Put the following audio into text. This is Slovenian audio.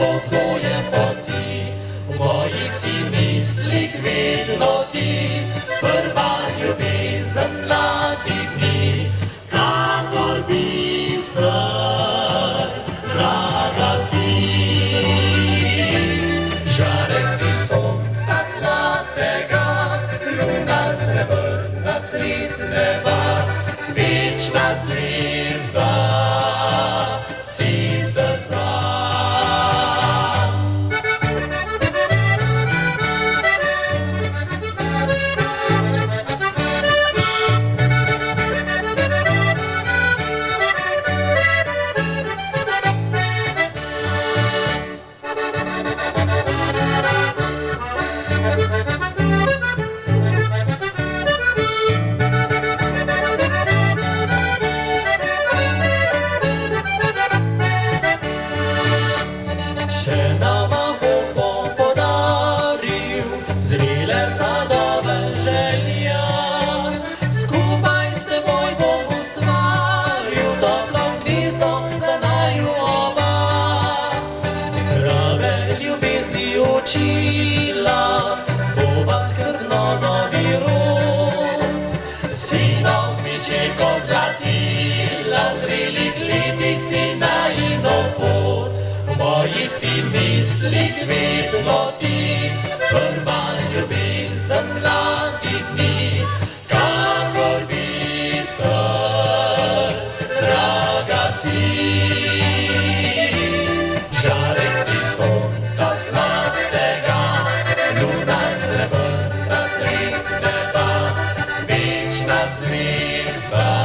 potuje poti, v mojih si mislih vedno ti, prva ljubezen mladih dni, kakor biser, draga si. Žarek si sonca zlatega, luna srebrna sred neba, večna zvezda si srca. Še nama bo podaril zrele sadove želja, skupaj s teboj bom ustvaril toplo gnezdo za naju oba. Prave ljubezni učila bova skrbno novi rod, sinov mičeko zlatila, v zrelih letih si najino pot. V mojih si mislih vedno ti, prva ljubezen mladih dni, kakor biser, draga si. Žarek si sonca zlatega, luna srebrna sred neba, večna zvezda